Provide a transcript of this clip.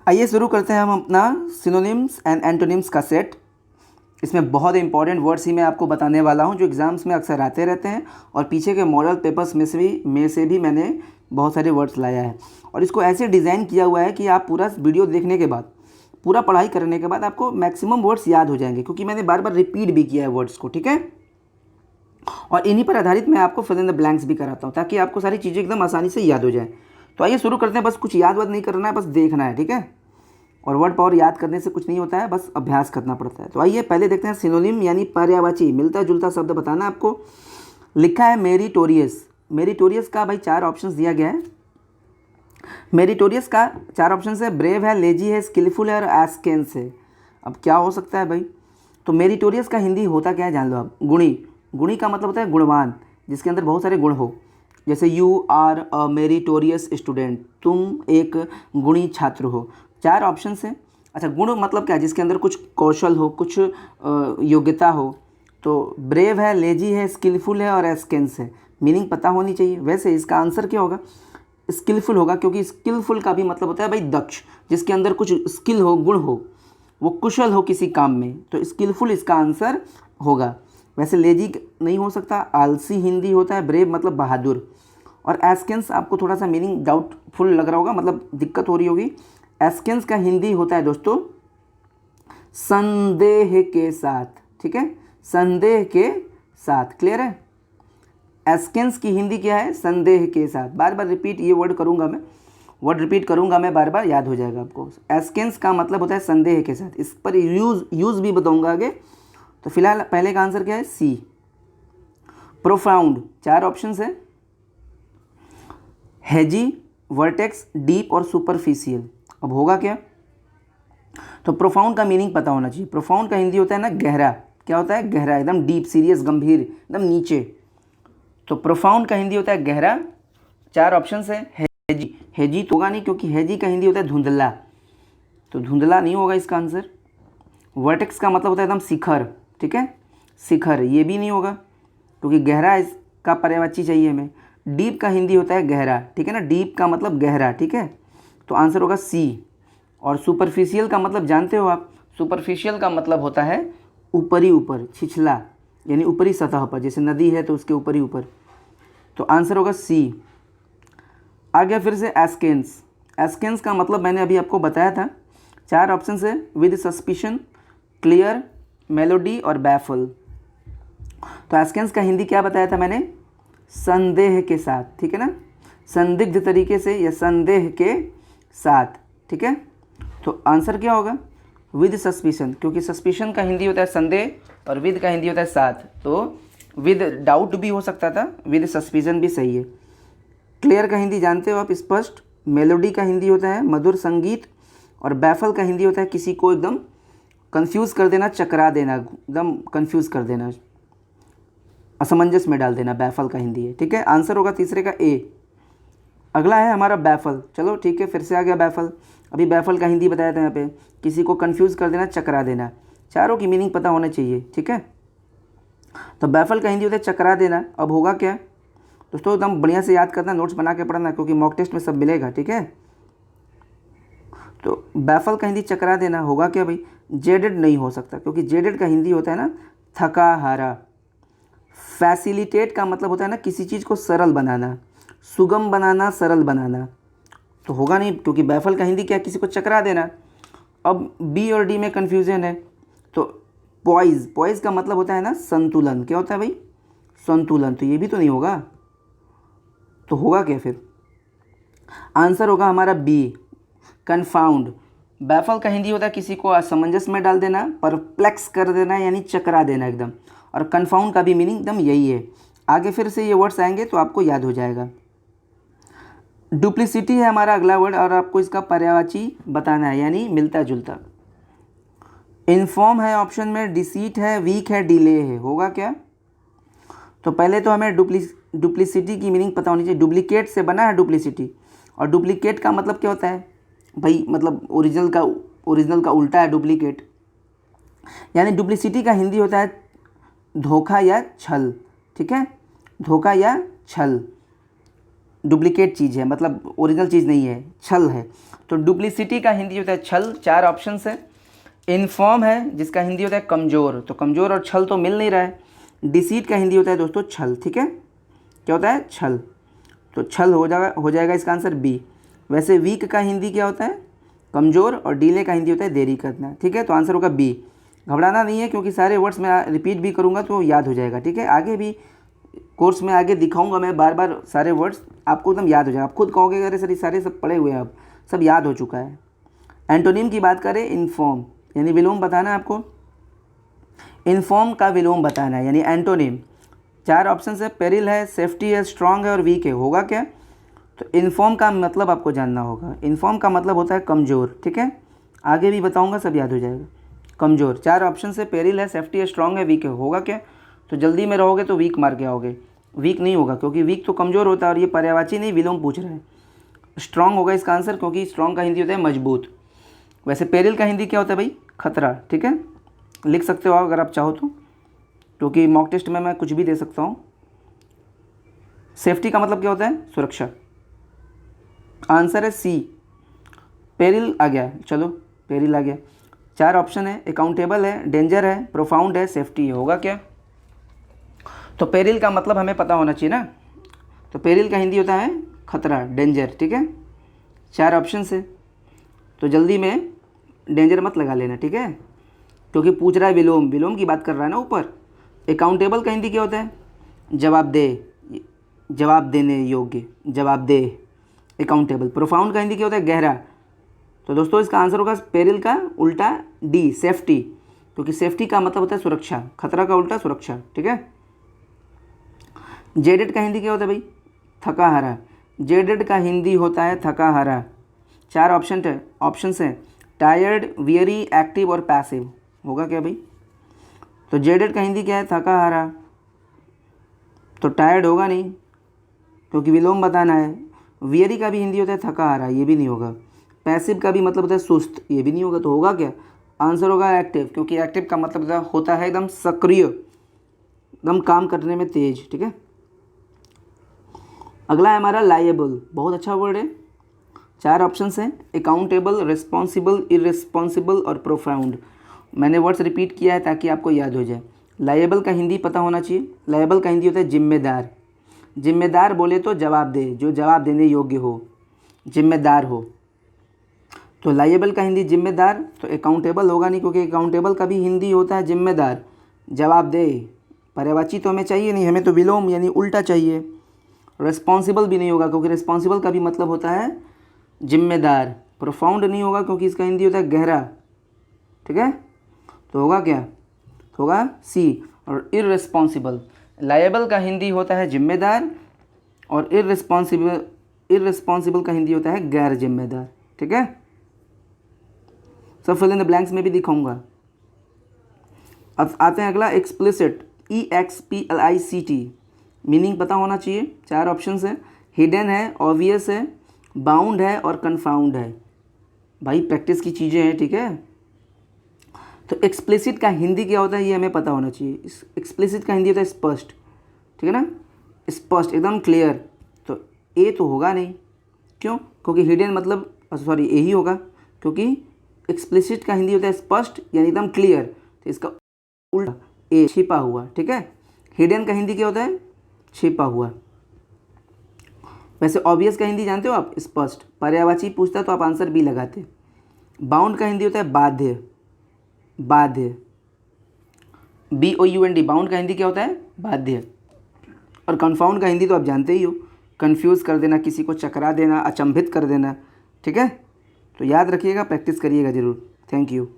आइए शुरू करते हैं हम अपना सिनोनिम्स एंड एंटोनिम्स का सेट। इसमें बहुत इंपॉर्टेंट वर्ड्स ही मैं आपको बताने वाला हूं जो एग्ज़ाम्स में अक्सर आते रहते हैं और पीछे के मॉडल पेपर्स में से भी मैंने बहुत सारे वर्ड्स लाया है और इसको ऐसे डिज़ाइन किया हुआ है कि आप पूरा वीडियो देखने के बाद, पूरा पढ़ाई करने के बाद आपको मैक्सिमम वर्ड्स याद हो जाएंगे, क्योंकि मैंने बार बार रिपीट भी किया है वर्ड्स को। ठीक है, और इन्हीं पर आधारित मैं आपको फिल इन द ब्लैंक्स भी कराता हूँ ताकि आपको सारी चीज़ें एकदम आसानी से याद हो जाए। तो आइए शुरू करते हैं। बस कुछ याद वाद नहीं करना है, बस देखना है। ठीक है, और वर्ड पावर याद करने से कुछ नहीं होता है, बस अभ्यास करना पड़ता है। तो आइए पहले देखते हैं सिनोनिम यानी पर्यायवाची, मिलता जुलता शब्द बताना आपको। लिखा है मेरिटोरियस। मेरिटोरियस का भाई 4 ऑप्शंस दिया गया है। मेरिटोरियस का 4 ऑप्शंस है, ब्रेव है, लेजी है, स्किलफुल है और एस्केंस है। अब क्या हो सकता है भाई? तो मेरिटोरियस का हिंदी होता क्या है जान लो आप। गुणी। गुणी का मतलब होता है गुणवान, जिसके अंदर बहुत सारे गुण हो। जैसे you are a meritorious student, तुम एक गुणी छात्र हो। 4 ऑप्शन हैं। अच्छा, गुण मतलब क्या है? जिसके अंदर कुछ कौशल हो, कुछ योग्यता हो। तो ब्रेव है, लेजी है, स्किलफुल है और एस्केंस है। मीनिंग पता होनी चाहिए। वैसे इसका आंसर क्या होगा? स्किलफुल होगा, क्योंकि स्किलफुल का भी मतलब होता है भाई दक्ष, जिसके अंदर कुछ स्किल हो, गुण हो, वो कुशल हो किसी काम में, तो स्किलफुल इसका आंसर होगा। वैसे लेजी नहीं हो सकता, आलसी हिंदी होता है, ब्रेव मतलब बहादुर, और एस्केंस आपको थोड़ा सा मीनिंग डाउटफुल लग रहा होगा, मतलब दिक्कत हो रही होगी। एस्केंस का हिंदी होता है दोस्तों संदेह के साथ। ठीक है, संदेह के साथ। क्लियर है? एस्केंस की हिंदी क्या है? संदेह के साथ। बार बार रिपीट ये वर्ड करूंगा मैं, बार बार याद हो जाएगा आपको। एस्केंस का मतलब होता है संदेह के साथ। इस पर यूज भी बताऊंगा आगे। तो फिलहाल पहले का आंसर क्या है? सी, प्रोफाउंड। 4 ऑप्शन है, हेजी, वर्टेक्स, डीप और सुपरफिशियल। अब होगा क्या? तो प्रोफाउंड का मीनिंग पता होना चाहिए। प्रोफाउंड का हिंदी होता है ना गहरा। क्या होता है? गहरा, एकदम डीप, सीरियस, गंभीर, एकदम नीचे। तो प्रोफाउंड का हिंदी होता है गहरा। 4 ऑप्शन है। हेजी, हेजी तो होगा नहीं, क्योंकि हेजी का हिंदी होता है धुंधला, तो धुंधला नहीं होगा इसका आंसर। वर्टेक्स का मतलब होता है एकदम शिखर। ठीक है, शिखर, ये भी नहीं होगा, क्योंकि गहरा इसका पर्यायवाची चाहिए हमें। डीप का हिंदी होता है गहरा। ठीक है ना, डीप का मतलब गहरा। ठीक है, तो आंसर होगा सी। और सुपरफिशियल का मतलब जानते हो आप? सुपरफिशियल का मतलब होता है ऊपरी ऊपर, छिछला, यानी ऊपरी सतह पर, जैसे नदी है तो उसके ऊपरी ऊपर। तो आंसर होगा सी। आ गया फिर से एस्केंस। एस्केंस का मतलब मैंने अभी आपको बताया था। 4 ऑप्शन है, विद सस्पिशन, क्लियर, मेलोडी और बैफल। तो एस्केंस का हिंदी क्या बताया था मैंने? संदेह के साथ। ठीक है ना, संदिग्ध तरीके से या संदेह के साथ। ठीक है, तो आंसर क्या होगा? विद सस्पिशन, क्योंकि सस्पिशन का हिंदी होता है संदेह और विद का हिंदी होता है साथ, तो विद डाउट भी हो सकता था, विद सस्पिशन भी सही है। क्लियर का हिंदी जानते हो आप? स्पष्ट। मेलोडी का हिंदी होता है मधुर संगीत, और बैफल का हिंदी होता है किसी को एकदम कंफ्यूज कर देना, चकरा देना, एकदम कंफ्यूज कर देना, असमंजस में डाल देना, बैफल का हिंदी है। ठीक है, आंसर होगा तीसरे का ए। अगला है हमारा बैफल। चलो ठीक है, फिर से आ गया बैफल। अभी बैफल का हिंदी बताया था यहाँ पे, किसी को कंफ्यूज कर देना, चकरा देना। चारों की मीनिंग पता होना चाहिए। ठीक है, तो बैफल का हिंदी होता है चकरा देना। अब होगा क्या दोस्तों? एकदम बढ़िया से याद करना, नोट्स बना के पढ़ना, क्योंकि मॉक टेस्ट में सब मिलेगा। ठीक है, तो बैफल का हिंदी चकरा देना। होगा क्या भाई? जेडेड नहीं हो सकता, क्योंकि जेडेड का हिंदी होता है ना थका हारा। फैसिलिटेट का मतलब होता है ना किसी चीज़ को सरल बनाना, सुगम बनाना, सरल बनाना। तो होगा नहीं, क्योंकि बैफल का हिंदी क्या? किसी को चकरा देना। अब बी और डी में कन्फ्यूजन है। तो पॉइज, पॉइज का मतलब होता है ना संतुलन। क्या होता है भाई? संतुलन। तो ये भी तो नहीं होगा, तो होगा क्या फिर? आंसर होगा हमारा बी, कन्फाउंड। बैफल का हिंदी होता है किसी को असमंजस में डाल देना, परप्लेक्स कर देना, यानी चकरा देना एकदम। और कन्फाउंड का भी मीनिंग एकदम यही है। आगे फिर से ये वर्ड्स आएंगे तो आपको याद हो जाएगा। डुप्लिसिटी है हमारा अगला वर्ड, और आपको इसका पर्यायवाची बताना है, यानी मिलता जुलता। इन्फॉर्म है ऑप्शन में, डिसीट है, वीक है, डिले है। होगा क्या? तो पहले तो हमें डुप्लिसिटी की मीनिंग पता होनी चाहिए। डुप्लीकेट से बना है डुप्लिसिटी, और डुप्लीकेट का मतलब क्या होता है भाई? मतलब ओरिजिनल का उल्टा है डुप्लीकेट। यानी डुप्लिसिटी का हिंदी होता है धोखा या छल। ठीक है, धोखा या छल। डुप्लीकेट चीज़ है, मतलब ओरिजिनल चीज़ नहीं है, छल है। तो डुप्लीसिटी का हिंदी होता है छल, 4 ऑप्शन है। इनफॉर्म है जिसका हिंदी होता है कमज़ोर, तो कमज़ोर और छल तो मिल नहीं रहा है। डिसीट का हिंदी होता है दोस्तों छल, ठीक है, क्या होता है छल, तो छल हो जाएगा इसका आंसर बी। वैसे वीक का हिंदी क्या होता है कमज़ोर, और डीले का हिंदी होता है देरी करना, ठीक है, तो आंसर होगा बी। घबराना नहीं है क्योंकि सारे वर्ड्स मैं रिपीट भी करूँगा तो याद हो जाएगा, ठीक है। आगे भी कोर्स में आगे दिखाऊंगा मैं बार बार सारे वर्ड्स, आपको एकदम याद हो जाएगा। आप खुद कहोगे अरे सर ये सारे सब पढ़े हुए हैं, अब सब याद हो चुका है। एंटोनिम की बात करें इनफॉर्म, यानी विलोम बताना है आपको। इनफॉर्म का विलोम बताना है यानी एंटोनिम। 4 ऑप्शन है, पेरिल है, सेफ्टी है, स्ट्रांग है और वीक है। होगा क्या, तो इनफॉर्म का मतलब आपको जानना होगा। इनफॉर्म का मतलब होता है कमज़ोर, ठीक है, आगे भी बताऊंगा सब याद हो जाएगा। कमज़ोर, 4 ऑप्शन है, पेरिल है, सेफ्टी है, स्ट्रांग है, वीक है। होगा क्या, तो जल्दी में रहोगे तो वीक मार के आओगे। वीक नहीं होगा क्योंकि वीक तो कमज़ोर होता है और ये पर्यायवाची नहीं विलोम पूछ रहा है। स्ट्रांग होगा इसका आंसर, क्योंकि स्ट्रांग का हिंदी होता है मजबूत। वैसे पेरिल का हिंदी क्या होता है भाई, खतरा, ठीक है, लिख सकते हो अगर आप चाहो तो, क्योंकि मॉक टेस्ट में मैं कुछ भी दे सकता हूँ। सेफ्टी का मतलब क्या होता है, सुरक्षा। आंसर है सी, पेरिल आ गया, चलो पेरिल आ गया। 4 ऑप्शन है, अकाउंटेबल है, डेंजर है, प्रोफाउंड है, सेफ्टी है। होगा क्या, तो पेरिल का मतलब हमें पता होना चाहिए ना, तो पेरिल का हिंदी होता है खतरा, डेंजर, ठीक है। 4 ऑप्शन है, तो जल्दी में डेंजर मत लगा लेना, ठीक है, क्योंकि पूछ रहा है विलोम, विलोम की बात कर रहा है ना ऊपर। अकाउंटेबल का हिंदी क्या होता है, जवाबदेह, जवाब देने योग्य, जवाबदेह, अकाउंटेबल। प्रोफाउंड का हिंदी क्या होता है, गहरा। तो दोस्तों इसका आंसर होगा पेरिल का उल्टा डी, सेफ्टी, क्योंकि सेफ्टी का मतलब होता है सुरक्षा, खतरा का उल्टा सुरक्षा, ठीक है। जेडेड का हिंदी क्या होता है भाई, थका हारा। जेडेड का हिंदी होता है थका हारा। 4 ऑप्शन है, टायर्ड, वियरी, एक्टिव और पैसिव। होगा क्या भाई, तो जेडेड का हिंदी क्या है, थका हारा, तो टायर्ड होगा नहीं क्योंकि विलोम बताना है। वियरी का भी हिंदी होता है थका हारा, ये भी नहीं होगा। पैसिव का भी मतलब होता है सुस्त, ये भी नहीं होगा। तो होगा क्या, आंसर होगा एक्टिव, क्योंकि एक्टिव का मतलब होता है एकदम सक्रिय, एकदम काम करने में तेज, ठीक है। अगला है हमारा लायबल, बहुत अच्छा वर्ड है। 4 ऑप्शन हैं, अकाउंटेबल, रिस्पॉन्सिबल, इररिस्पॉन्सिबल और प्रोफाउंड। मैंने वर्ड्स रिपीट किया है ताकि आपको याद हो जाए। लायबल का हिंदी पता होना चाहिए। लायबल का हिंदी होता है जिम्मेदार। जिम्मेदार बोले तो जवाबदेह, जो जवाब देने योग्य हो, जिम्मेदार हो। तो लायबल का हिंदी जिम्मेदार, तो अकाउंटेबल होगा नहीं क्योंकि अकाउंटेबल का भी हिंदी होता है जिम्मेदार, जवाबदेह। पर्यायवाची तो हमें चाहिए नहीं, हमें तो विलोम यानी उल्टा चाहिए। रिस्पॉन्सिबल भी नहीं होगा क्योंकि रिस्पॉन्सिबल का भी मतलब होता है जिम्मेदार। प्रोफाउंड नहीं होगा क्योंकि इसका हिंदी होता है गहरा, ठीक है। तो होगा क्या, तो होगा सी। और इररिस्पॉन्सिबल, लायबल का हिंदी होता है जिम्मेदार और इररिस्पॉन्सिबल का हिंदी होता है गैर जिम्मेदार, ठीक है। सब फिल इन द ब्लैंक्स में भी दिखाऊंगा। अब आते हैं अगला, एक्सप्लिसिट, EXPLICT। मीनिंग पता होना चाहिए। 4 ऑप्शंस है, हिडन है, ऑब्वियस है, बाउंड है और कन्फाउंड है। भाई प्रैक्टिस की चीज़ें हैं, ठीक है। तो एक्सप्लिसिट का हिंदी क्या होता है ये हमें पता होना चाहिए। एक्सप्लिसिट का हिंदी होता है स्पष्ट, ठीक है ना, स्पष्ट, एकदम क्लियर। तो ए तो होगा नहीं, क्यों, क्योंकि हिडन मतलब सॉरी यही होगा, क्योंकि एक्सप्लिसिट का हिंदी होता है स्पष्ट यानी एकदम क्लियर, तो इसका उल्टा ए, छिपा हुआ, ठीक है। हिडन का हिंदी क्या होता है, छिपा हुआ। वैसे ऑब्वियस का हिंदी जानते हो आप, स्पष्ट। पर्यायवाची पूछता तो आप आंसर बी लगाते। बाउंड का हिंदी होता है बाध्य, बाध्य, BOUND। बाउंड का हिंदी क्या होता है, बाध्य। और कन्फाउंड का हिंदी तो आप जानते ही हो, कंफ्यूज कर देना, किसी को चकरा देना, अचंभित कर देना, ठीक है। तो याद रखिएगा, प्रैक्टिस करिएगा ज़रूर। Thank you.